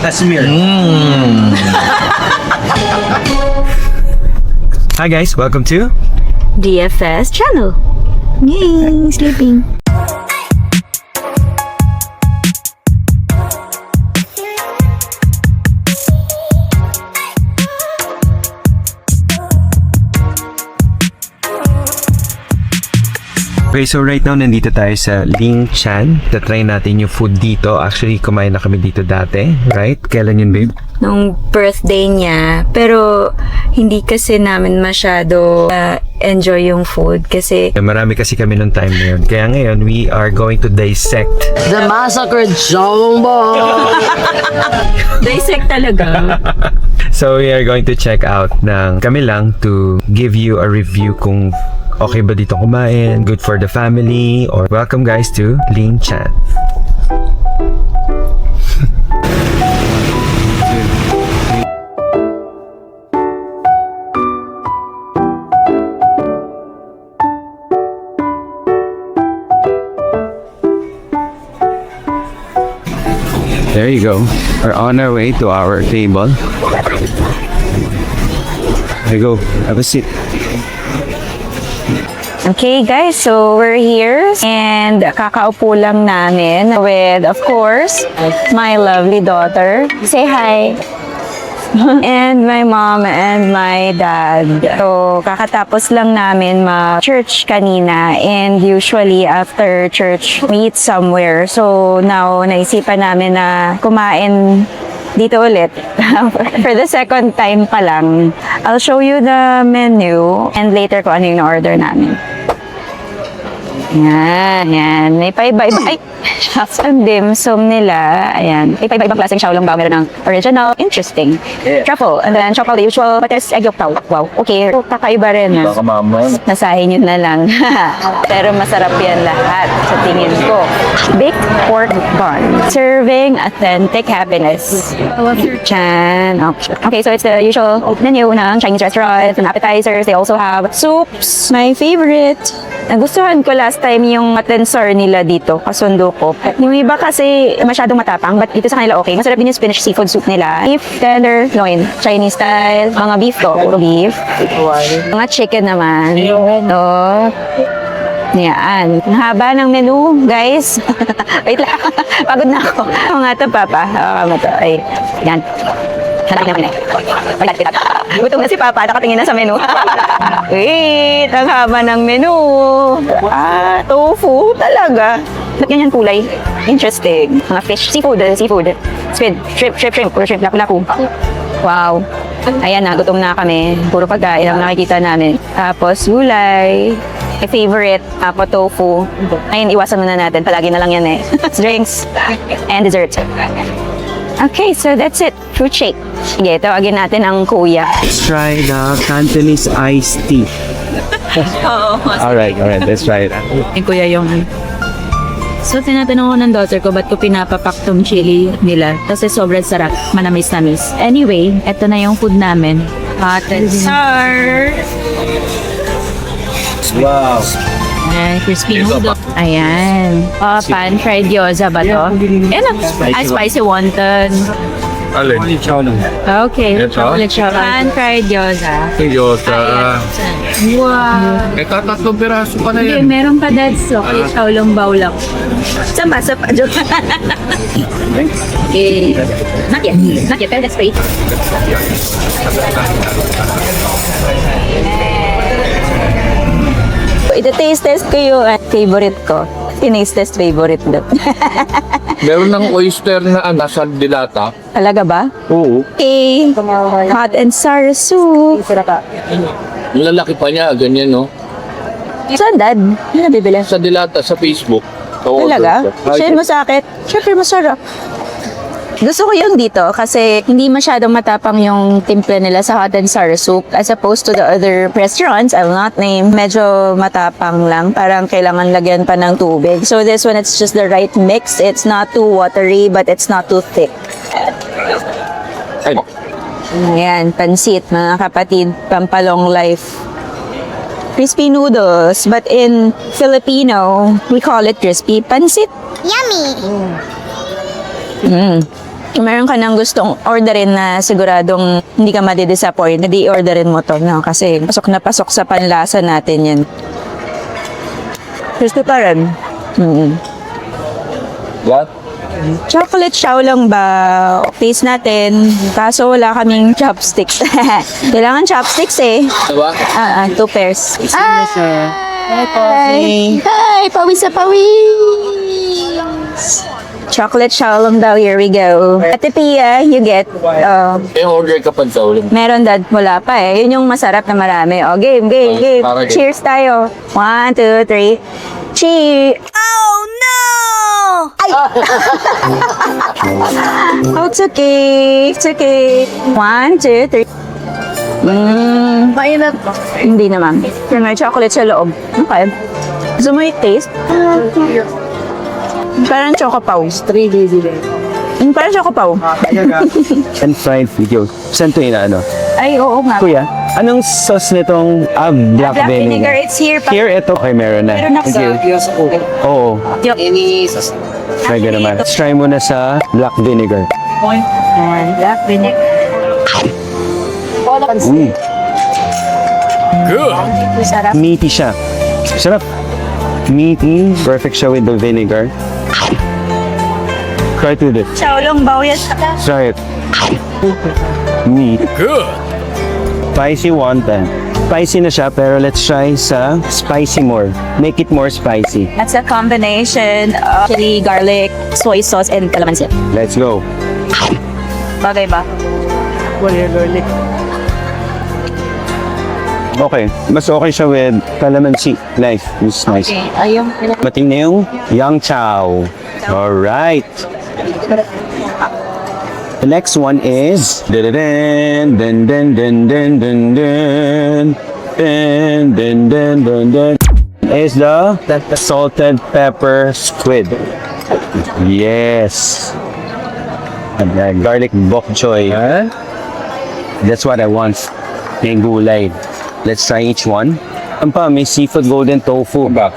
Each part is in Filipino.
Casimir. Hi guys, welcome to DFS channel. Yay, sleeping. Okay, so right now nandito tayo sa Ling Chan. Tatry natin yung food dito. Actually, kumain na kami dito dati, right? Kailan yun, babe? Nung birthday niya, pero hindi kasi namin masyado enjoy yung food kasi Marami kasi kami nung time na yun. Kaya ngayon, we are going to dissect. The Massacred Jumbo! dissect talaga. So, we are going to check out ng kami lang to give you a review kung okay ba dito kumain, good for the family, or welcome guys to Ling Chan. There you go. We're on our way to our table. There you go. Have a seat. Okay guys, so we're here and kakaupo lang namin with, of course, my lovely daughter. Say hi. And my mom and my dad. So, kakatapos lang namin ma-church kanina and usually after church, we eat somewhere. So, now, naisipan namin na kumain dito ulit for the second time pa lang. I'll show you the menu and later kung ano yung order namin. Yan. May paiba-iba. Ay, shucks, ang dim sum nila. Ayan. May paiba-ibang klaseng xiaolong bao. Meron ng original, interesting. Truffle. And then, chocolate, the usual, but there's egg yolk bao. Wow. Okay. Kakaiba rin. Baka mama. Nasahin yun na lang. Pero masarap yan lahat sa tingin ko. Baked pork bun. Serving authentic happiness. Chan. Okay, so it's the usual menu ng Chinese restaurant and appetizers. They also have soups. My favorite. Nagustuhan ko last time yung matensor nila dito, kasundo ko. Yung iba kasi masyadong matapang, but dito sa kanila okay. Masarap din yung spinach seafood soup nila. Beef tenderloin, Chinese style. Mga beef to, puro beef. Mga chicken naman. No. Yan. Ang haba ng menu, guys. Wait lang. Pagod na ako. Oo nga ito, Papa. Ay, yan. Hanapin namin eh. Gutom na si Papa, nakatingin na sa menu. Wait, ang haba ng menu. Tofu talaga. Ba't ganyan kulay? Interesting. Mga fish, seafood. Squid, shrimp, puro shrimp, lapu-lapu. Wow. Ayan na, gutom na kami. Puro pagkain ang nakikita namin. Tapos, gulay. My favorite, tofu. Ayun, iwasan muna natin. Palagi na lang yan eh. Drinks and dessert. Okay, so that's it. Fruit shake. Sige, tawagin natin ang kuya. Let's try the Cantonese iced tea. Alright, let's try it. Yung kuya yung... So, tinatanong ko ng daughter ko, ba't ko pinapapak tong chili nila? Kasi sobrang sarap, manamis-namis. Anyway, eto na yung food namin. Hot and sour. Wow. Ayan, crispy noodle. Ayan. Pan-fried gyoza ba to? Spicy wonton. Alin? Okay. Ito? Pan-fried gyoza. Toyota. Wow. Eh, katatlong piraso pa na Hindi, yan. meron pa dads. Okay, xiaolong bao lang. Saan ba? Joke. Okay. Not yet, pero let's wait. Ito-taste test ko yung favorite ko. Tinaste test favorite doon. Meron ng oyster na nasa dilata. Talaga ba? Oo. Okay. Hot and sour soup. Ang lalaki pa niya, ganyan, no? Saan, Dad? Ano nabibili? Sa dilata, sa Facebook. Talaga? Share mo sa akin. Siyempre, masarap. Gusto ko yung dito kasi hindi masyadong matapang yung timpla nila sa hot and sour soup as opposed to the other restaurants, I will not name, medyo matapang lang. Parang kailangan lagyan pa ng tubig. So this one, it's just the right mix. It's not too watery but it's not too thick. Ay, Ayan, pansit, mga kapatid, pampalong life. Crispy noodles, but in Filipino, we call it crispy pansit. Yummy! Kung meron ka nang gustong orderin na siguradong hindi ka madidisappoint, hindi orderin mo to, no? Kasi pasok na pasok sa panlasa natin yan. Gusto pa rin. What? Chocolate chow lang ba? Taste natin. Kaso wala kaming chopsticks. Kailangan chopsticks eh. Diba? 2 pairs. Hi! Hi! Pawis sa pawis! Chocolate chow lang daw. Here we go. Ate Pia, you get. Yung order ka pa sa ulit. Meron dad, wala pa eh. Yun yung masarap na marami. Oh, game, game, game. Para game. Cheers tayo. 1, 2, 3. Cheers! Oh no! Ay! Oh, it's okay. It's okay. 1, 2, 3. Mainat. Hindi naman. May chocolate sa loob. Okay. Gusto mo yung taste? Parang chocopaw. Parang chocopaw. And fried video. Saan ito ano? Ay, oo nga. Kuya, anong sauce nitong black, Black vinegar, it's here. Here, ito. Okay, meron na. Meron na Thank you. Oo. Pwede naman. Let's try muna sa black vinegar. Black vinegar. Sarap. Meaty siya. Sarap. Meaty. Perfect siya with the vinegar. Try to this. Chow lang bawat. Try it. Meat. Good. Spicy wonton. Spicy na siya, pero let's try sa spicy more. Make it more spicy. That's a combination of chili, garlic, soy sauce, and calamansi. Let's go. Bagay ba? Okay. Mas okay siya with calamansi. Nice. It's nice. Ayun. Mating na yung yang chow. Alright. The next one is dun dun dun dun dun dun dun dun dun dun dun dun is the salted pepper squid. Yes. And then garlic bok choy. Ha? That's what I want. May gulay. Let's try each one. Ang pa, may seafood golden tofu. Ba?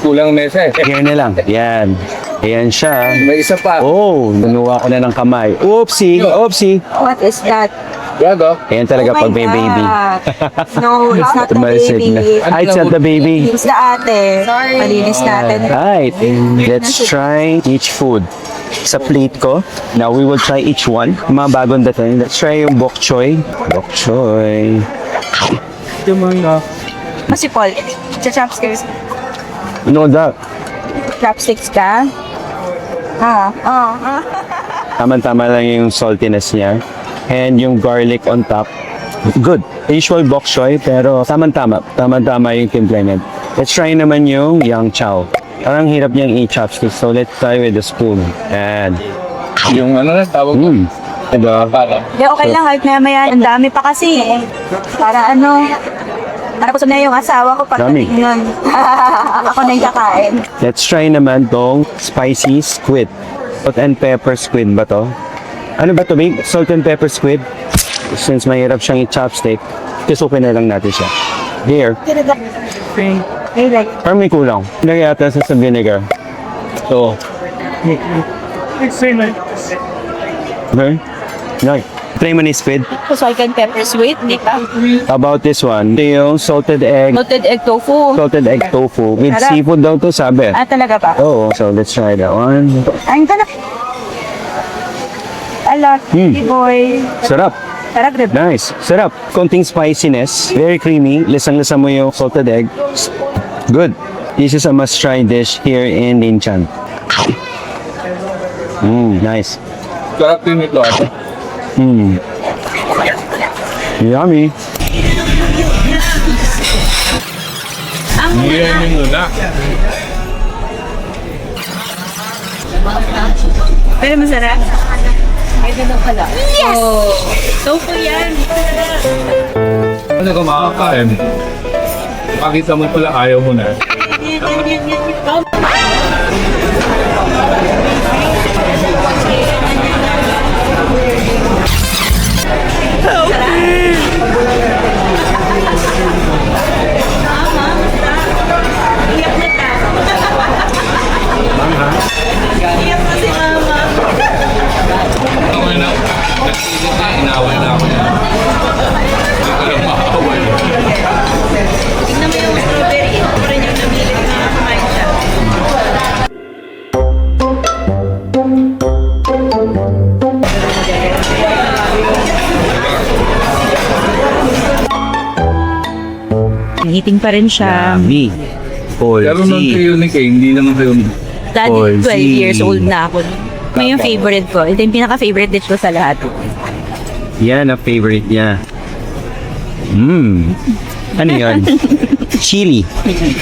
Kulang mesa eh. Here na lang. Yan. Ayan siya. May isa pa. Oh, nanuha ko na ng kamay. Oopsie! Oopsie! What is that? Gago. Ayan talaga pag may baby. No, it's not the Tumalsik na. baby. Ah, it's not the baby. It's the ate. Malinis natin. Right. Let's try each food. Sa plate ko. Now, we will try each one. Mga bagong dating. Let's try yung bok choy. Bok choy. Si Paul, chopsticks. No, that. Chopsticks ka? Tama-tama lang yung saltiness niya. And yung garlic on top. Good. Usual bok choy, pero tama-tama. Tama-tama yung timpla niya. Let's try naman yung yang chow. Parang hirap niyang i-chopsticks. So, let's try with the spoon. And, Yung ano na tawag ko. diba? Para. Hindi, okay lang. Kahit maya-maya, ang dami pa kasi. Para ano, para gusto na yung asawa ko Dami. pagdating nun. Ako na yung kakain. Let's try naman tong spicy squid. Salt and pepper squid ba to? Ano ba to, babe? Salt and pepper squid? Since mahirap siyang i-chopstick, kisukin na lang natin siya. Here. Hey, like, Parang may kulang. Lagay ata sa vinegar. So. Okay. Nice. Try mo ni squid. salt and pepper sweet, di ba? How about this one? Ito yung salted egg. Salted egg tofu. Salted egg tofu. With Sarap. seafood daw to, sabi. Talaga ba? Oo. So, let's try that one. Ayun ka na. Ala, boy. Sarap. Sarap, di ba? Nice. Sarap. Konting spiciness. Very creamy. Lisang-lasa mo yung salted egg. Good. This is a must-try dish here in Linchan. Nice. Sarap din ito ate. Yummy. Yan yung muna. Pero masarap. Ay, ganun pala. Yes! Tofu yan. Ano ka makakain? Pakita mo pala ayaw mo na. eating pa rin siya. Yummy. Pero nung Polsi. kayo ni Kay, hindi naman kayo... Dati, Polsi. 12 years old na ako. May yung favorite ko. Ito yung pinaka-favorite dish ko sa lahat. Yan ang favorite niya. Ano yun? Chili.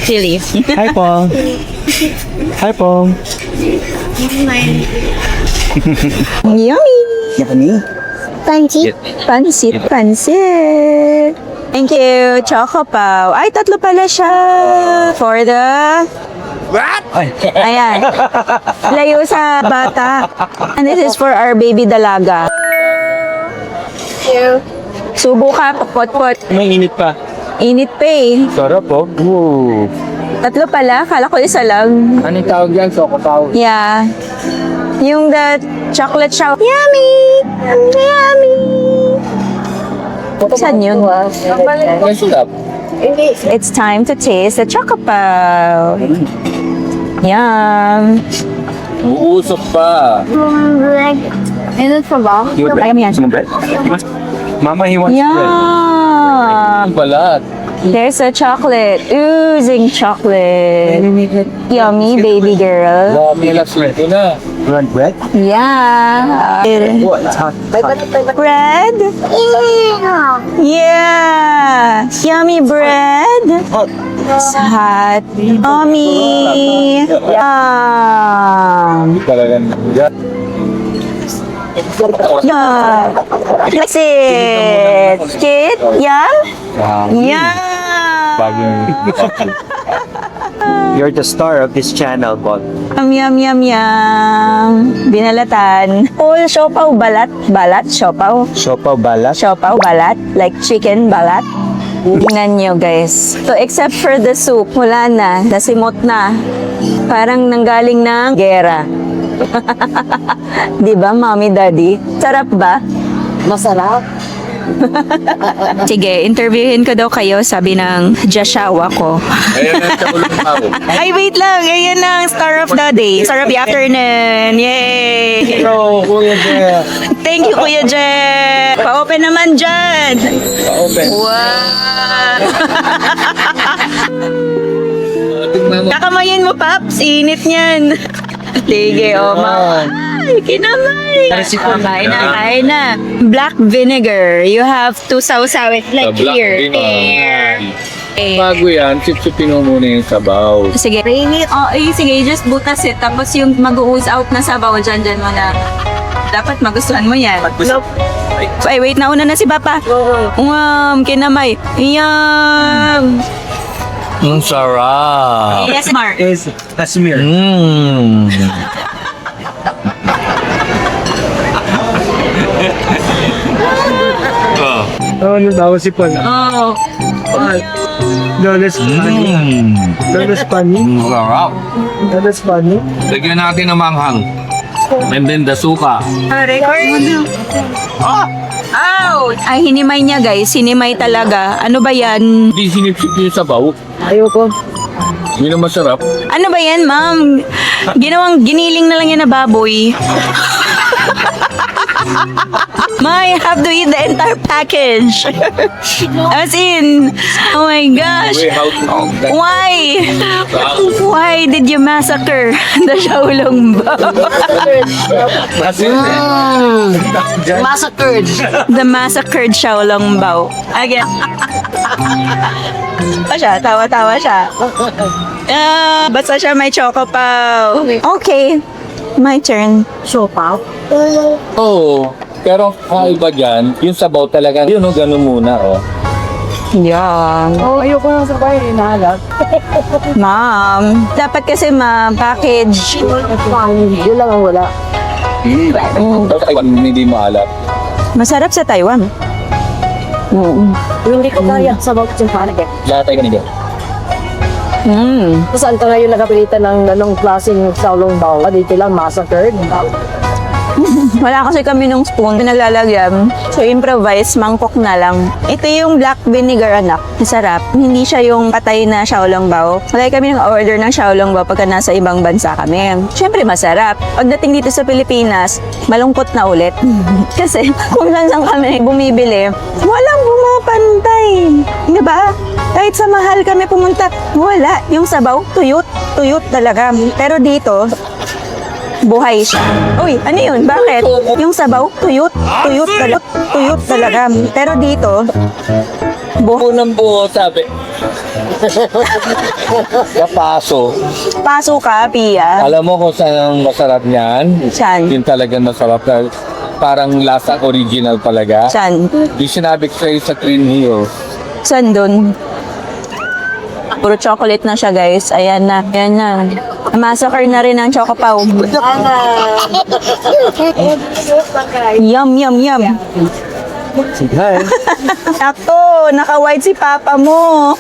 Chili. Hi, Paul. Hi, Paul. Yummy! Yummy. Pansit. Pansit. Pansit. Thank you. Choco Pau. Ay, tatlo pala siya. For the... What? Ayan. Layo sa bata. And this is for our baby dalaga. Subo ka, pot-pot. May init pa. Init pa eh. Sarap, oh. Ooh. Tatlo pala. Kala ko isa lang. Anong tawag yan? Soko tawag. Yeah. Yung the chocolate shower. Yummy! Yummy! Saan yun? Ang sarap. It's time to taste the Choco Pau. Yum! Uusap pa. You would Ayaw mo yan. Some bread? Mama, he wants bread. Yum! Ang balat. There's a chocolate. Oozing chocolate. Yummy, baby girl. Dami lang sweeto na. You want bread? Yeah. What? It's hot. Bread? Yeah. Yummy bread. It's hot. Yummy. Yum. Talagang yan. Yum. That's it. Kit? Yum? Yum. You're the star of this channel, Paul. Yum, yum, yum, yum. Binalatan. Full siopaw balat. Balat, siopaw. Siopaw balat. Siopaw balat. Like chicken balat. Tingnan nyo guys. So except for the soup, wala na. Nasimot na. Parang nanggaling ng gera. Di ba, mommy, daddy? Sarap ba? Masarap. Sige, interviewin ko daw kayo, sabi ng Jashawa ko. Ayan ang takulong tao. Ay, wait lang. Ayan ang star of the day. Star of the afternoon. Yay! Bro, Kuya Jeff. Thank you, Kuya Jeff. Pa-open naman dyan. Pa-open. Wow! Tingnan mo. Kakamayin mo, Paps. Init niyan. Sige, o, Ay, kinamay. Kain na, kain na. Black vinegar. You have to sausaw it like Black here. vinegar. Eh. Bago yan, sipsipin mo muna yung sabaw. Sige. Sige, just butas it. Tapos yung mag-ooze out na sabaw, dyan mo na. Dapat magustuhan mo yan. Ay, wait, nauna na si Papa. Kinamay. Yum! Ang sarap. Yes, Mark. Is Kashmir. Oh, ano daw si Pan? Oh. Lawless funny. Lawless funny. Sarap. Lawless funny. Lagyan natin ng manghang. And then the suka. Record. Oh! Ay, hinimay niya, guys. Hinimay talaga. Ano ba yan? Hindi sinipsip yung sabaw. Ayoko. Yun ang masarap. Ano ba yan, ma'am? Giniling na lang yan na baboy. Ma, I have to eat the entire package. As in, oh my gosh. Wait, how to Why? Why did you massacre the Shaolong Bao? Massacred. The massacred Shaolong Bao. Again. Siya, tawa-tawa siya. Basta siya may choco pao. Okay, my turn. Siopaw. Oo. Pero kakaiba dyan, yung sabaw talaga, yun o, gano'n muna, oh. Yan. Oh, ayoko na sabay. Hinahalat. Ma'am, dapat kasi ma-package. Yun lang ang wala. Pero kakaiba, hindi maalat. Masarap sa Taiwan. Yung hindi ko kaya sa bawat yung panig eh. Lahat tayo ganito. Saan ka ngayon nakapilitan ng ganong klaseng Shaolong Bao? Dito lang, massacred. Wala kasi kami nung spoon na naglalagyan. So, improvise, mangkok na lang. Ito yung black vinegar, anak. Masarap. Hindi siya yung patay na xiaolongbao. Lagi kami nang order ng xiaolongbao pagka nasa ibang bansa kami. Siyempre, masarap. Pagdating dito sa Pilipinas, malungkot na ulit. Kasi, kung saan kami bumibili, walang bumapantay. Diba? Kahit sa mahal kami pumunta, wala. Yung sabaw, tuyot. Tuyot talaga. Pero dito, buhay siya. Uy, ano yun? Bakit? Yung sabaw, tuyot. Tuyot talaga. Tuyot talaga. Pero dito, Unang buo, sabi. Kapaso. paso ka, Pia. Alam mo kung saan ang masarap niyan? Saan? Yung talagang masarap na parang lasa original talaga. Saan? Yung sinabi ko sa'yo sa Green Hill. Saan dun? Puro chocolate na siya, guys. Ayan na. Ayan na. Massacre na rin ang Choco Pau. Yum, yum, yum. Hi. Sakto, naka-white si Papa mo.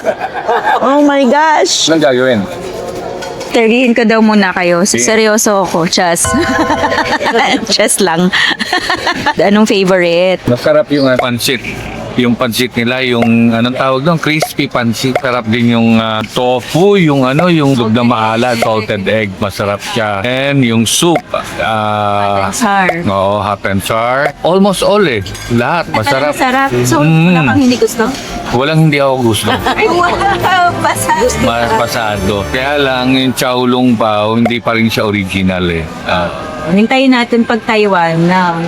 Oh my gosh. Anong gagawin? Tergihin ko daw muna kayo. Seryoso ako, Chas. Chas lang. Anong favorite? Masarap yung pansit. Yung pansit nila, yung anong tawag doon, crispy pansit. Sarap din yung tofu, yung yung lug na maalat, salted egg, masarap siya. And yung soup, Sar. oo, hot and sour. Almost all lahat masarap. Sarap. So, Mm. wala kang hindi gusto? Walang hindi ako gusto. Ay, wow. Basa. Pasado. Kaya lang, yung chow lung pao, hindi pa rin siya original Hintayin natin pag Taiwan na.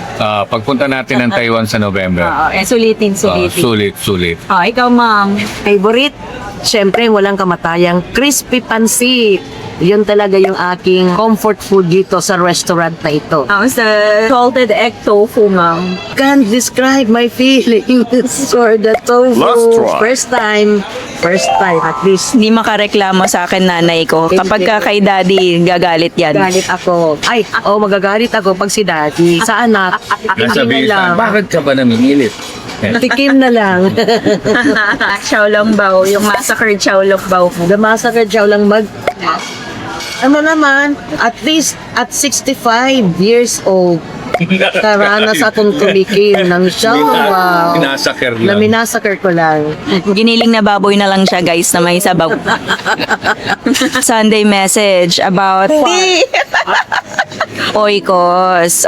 Pagpunta natin ng Taiwan sa November. Sulitin. Sulit. Ikaw, ma'am. Favorite? Siyempre, walang kamatayang crispy pansit. Yun talaga yung aking comfort food dito sa restaurant na ito. Sa salted egg tofu, ma'am. Can't describe my feelings for the tofu. First time at least. Hindi makareklamo sa akin nanay ko. Kapag ka kay daddy, gagalit yan. Galit ako. Ay, magagalit ako pag si daddy. Sa anak, tikim na Sabihin lang. bakit ka ba namimilit? Tikim na lang. Xiaolongbao, yung massacred Xiaolongbao. The massacre chow lang ano naman, at least at 65 years old, karanas akong tumikim ng shawa. Pinasaker Na lang. minasakar ko lang. Giniling na baboy na lang siya, guys, na may sabaw. Sunday message about Oikos.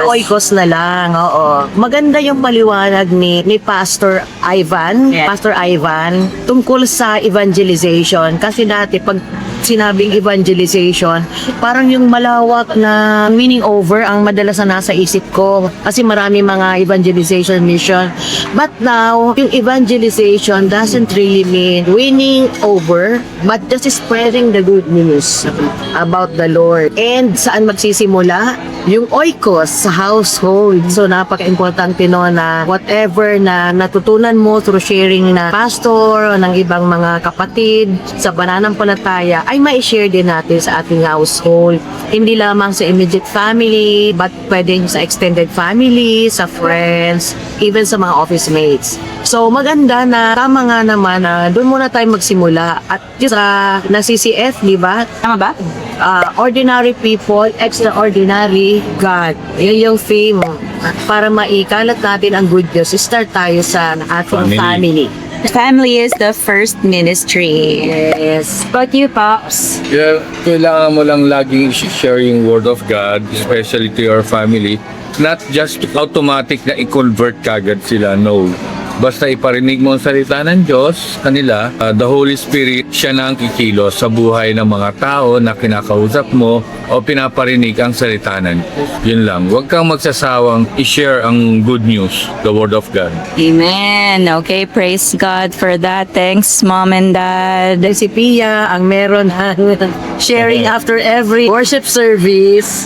Oikos na lang, oo. Maganda yung paliwanag ni Pastor Ivan. Yes. Pastor Ivan, tungkol sa evangelization. Kasi dati, pag sinabing evangelization, parang yung malawak na meaning over ang madalas na nasa isip ko. Kasi marami mga evangelization mission. But now, yung evangelization doesn't really mean winning over, but just spreading the good news about the Lord. And saan magsisimula? Yung oikos sa household. So, napaka-importante no na whatever na natutunan mo through sharing na pastor o ng ibang mga kapatid sa pananampalataya ay ma-share din natin sa ating household. Hindi lamang sa immediate family, but pwede sa extended family, sa friends, even sa mga office mates. So, maganda na tama nga naman na doon muna tayo magsimula. At sa na-CCF, di ba? Tama ba? Ordinary people, extraordinary God. Yun yung theme. Para maikalat natin ang good news, start tayo sa ating family. Family is the first ministry. Yes. But you, Pops? Yeah, kailangan mo lang laging share yung word of God, especially to your family. Not just automatic na i-convert kagad sila, no. Basta iparinig mo ang salita ng Diyos, kanila, the Holy Spirit, siya na ang kikilos sa buhay ng mga tao na kinakausap mo o pinaparinig ang salita ng Diyos. Yun lang. Huwag kang magsasawang i-share ang good news, the Word of God. Amen. Okay, praise God for that. Thanks, Mom and Dad. Si Pia ang meron ng sharing after every worship service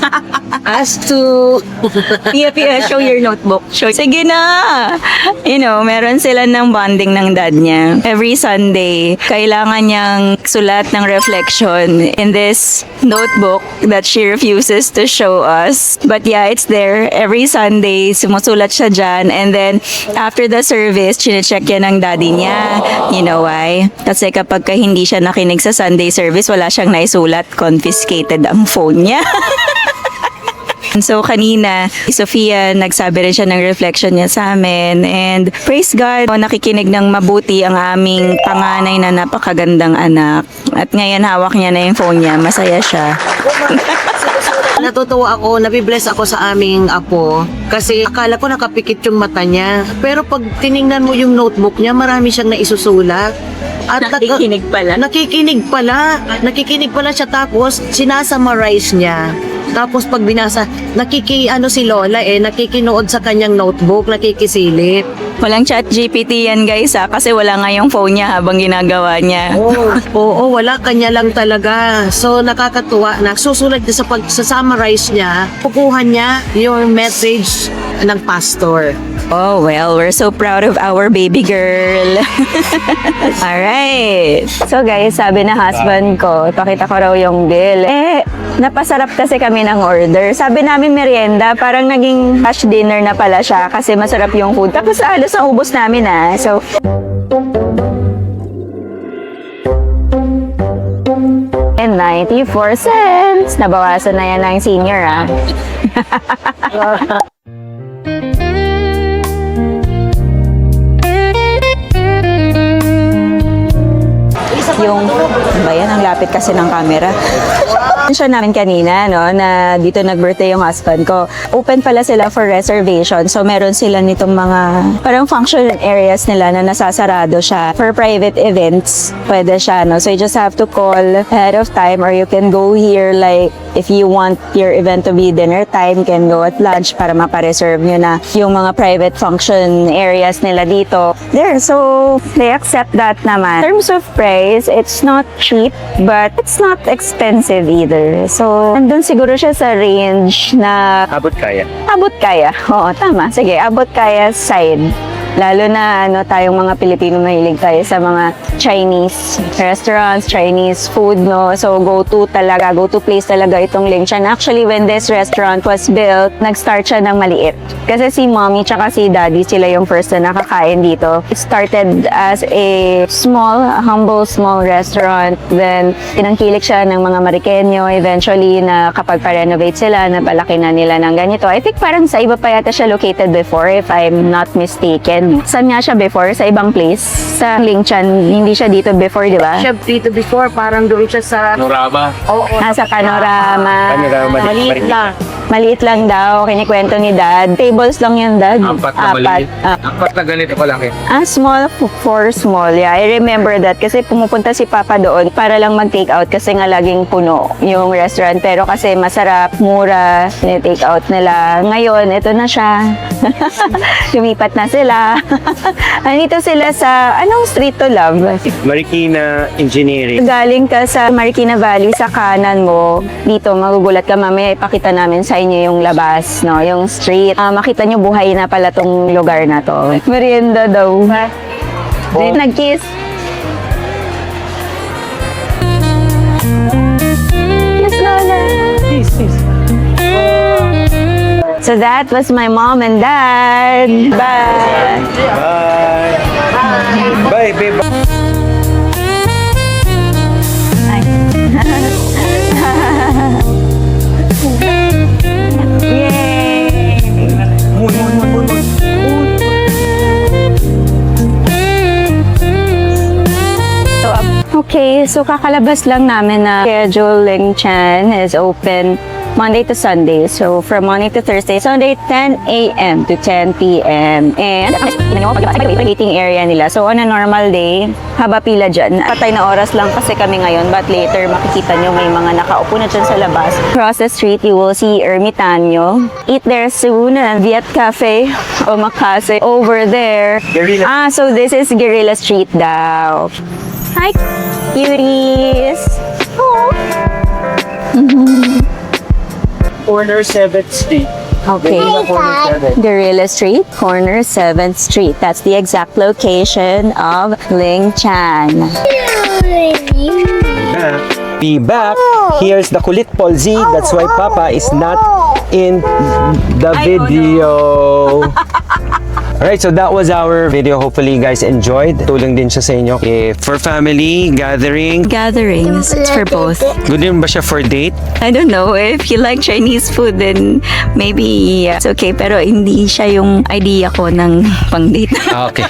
as to Pia, show your notebook. Sige na! Meron sila ng bonding ng dad niya. Every Sunday, kailangan niyang sulat ng reflection in this notebook that she refuses to show us. But yeah, it's there. Every Sunday, sumusulat siya dyan. And then, after the service, chinecheck yan ng daddy niya. You know why? Kasi kapag hindi siya nakinig sa Sunday service, wala siyang naisulat. Confiscated ang phone niya. So kanina, si Sofia, nagsabi rin siya ng reflection niya sa amin. And praise God, nakikinig ng mabuti ang aming panganay na napakagandang anak. At ngayon hawak niya na yung phone niya. Masaya siya. Natutuwa ako, nabibless ako sa aming apo kasi akala ko nakapikit yung mata niya. Pero pag tiningnan mo yung notebook niya, marami siyang naisusulat. At Nakikinig pala. Nakikinig pala siya tapos sinasummarize niya. Tapos pag binasa, si Lola nakikinood sa kanyang notebook, nakikisilip. Walang chat GPT yan guys kasi wala nga yung phone niya habang ginagawa niya. Oo, wala, kanya lang talaga. So nakakatuwa na susulat niya sa summarize niya, kukuha niya yung message ng pastor. Oh, well, we're so proud of our baby girl. Alright. So guys, sabi na husband ko, pakita ko raw yung bill. Napasarap kasi kami ng order. Sabi namin merienda, parang naging hash dinner na pala siya kasi masarap yung food. Tapos alos ang ubos namin So, and 94 cents. Nabawasan na yan ng senior Yung, bayan, ang lapit kasi ng camera. Siya namin kanina, na dito nag-birthday yung husband ko. Open pala sila for reservation. So, meron sila nitong mga parang function areas nila na nasasarado siya. For private events, pwede siya, So, you just have to call ahead of time or you can go here like if you want your event to be dinner time, can go at lunch para mapareserve nyo na yung mga private function areas nila dito. There, so, they accept that naman. In terms of price, it's not cheap, but it's not expensive either. So, nandun siguro siya sa range na Abot kaya. abot kaya. Oo, tama. Sige, abot kaya side. Lalo na tayong mga Pilipino, mahilig tayo sa mga Chinese restaurants, Chinese food, So go-to place talaga itong Lingchan. Actually, when this restaurant was built, nag-start siya ng maliit. Kasi si mommy tsaka si daddy, sila yung first na nakakain dito. It started as a humble small restaurant. Then, tinangkilik siya ng mga Marikenyo. Eventually, na kapag pa-renovate sila, napalaki na nila ng ganito. I think parang sa iba pa yata siya located before, if I'm not mistaken. Saan nga siya before? Sa ibang place? Sa Lingchan. Hindi siya dito before, di ba? Siya dito before, parang doon siya sa... Panorama. Oo. Sa Panorama. Maliit lang. Maliit lang daw. Kinikwento ni Dad. Tables lang yan, Dad. Apat na maliit. Apat na ganito kalaki. Small for small. Yeah, I remember that. Kasi pumupunta si Papa doon para lang mag-take out kasi nga laging puno yung restaurant. Pero kasi masarap, mura, take out nila. Ngayon, ito na siya. Lumipat na sila. Andito sila sa, anong street to, love? Marikina Engineering. Galing ka sa Marikina Valley, sa kanan mo, dito, magugulat ka mamaya, ipakita namin sa inyo yung labas, yung street. Makita nyo buhay na pala tong lugar na to. Merienda daw. Nag-kiss. Kiss, Lola. So that was my mom and dad. Bye. Bye. Bye, babe. Yay! Okay, so kakalabas lang namin na schedule Lingchan is open Monday to Sunday. So, from Monday to Thursday, Sunday, 10 a.m. to 10 p.m. And, waiting area nila. So, on a normal day, haba pila dyan. Patay na oras lang kasi kami ngayon, but later, makikita nyo may mga nakaupo na dyan sa labas. Across the street, you will see Ermitanyo. Eat there soon, Viet Cafe, Omakase, over there. Guerrilla. So this is Guerrilla Street daw. Hi, cuties! Oh. Corner 7th Street. Okay. Guerrilla Street, corner 7th Street. That's the exact location of Lingchan. Be back. Here's the kulit Polzy. That's why Papa is not in the video. Alright, so that was our video. Hopefully, you guys enjoyed. Tulong din siya sa inyo. For family, gathering. Gatherings, it's for both. Good din ba siya for date? I don't know, if you like Chinese food, then maybe it's okay. Pero hindi siya yung idea ko ng pang-date. Okay.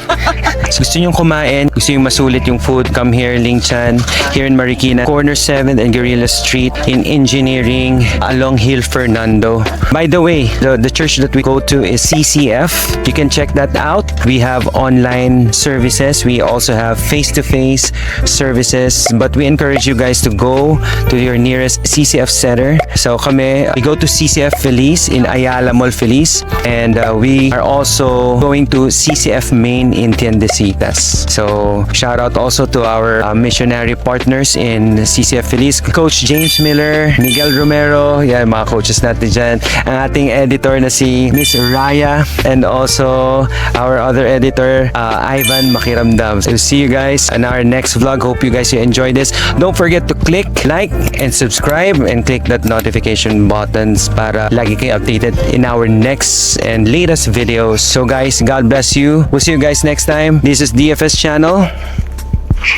So, gusto nyo kumain, gusto nyo masulit yung food, come here, Lingchan, here in Marikina, corner 7th and Guerrilla Street, in Engineering, along Hill Fernando. By the way, the church that we go to is CCF. You can check that out. We have online services. We also have face-to-face services. But we encourage you guys to go to your nearest CCF center. So kami, we go to CCF Feliz in Ayala Mall Feliz. And we are also going to CCF Main in Tiendesitas. So shout out also to our missionary partners in CCF Feliz. Coach James Miller, Miguel Romero, yan mga coaches natin dyan. Ang ating editor na si Miss Raya, and also our other editor, Ivan Makiramdam. So see you guys in our next vlog. Hope you guys enjoy this. Don't forget to click like and subscribe and click that notification buttons para lagi kayo updated in our next and latest videos. So guys, God bless you. We'll see you guys next time. This is DFS channel.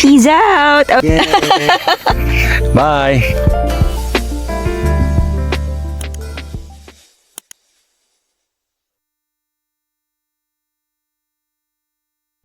Peace out! Bye.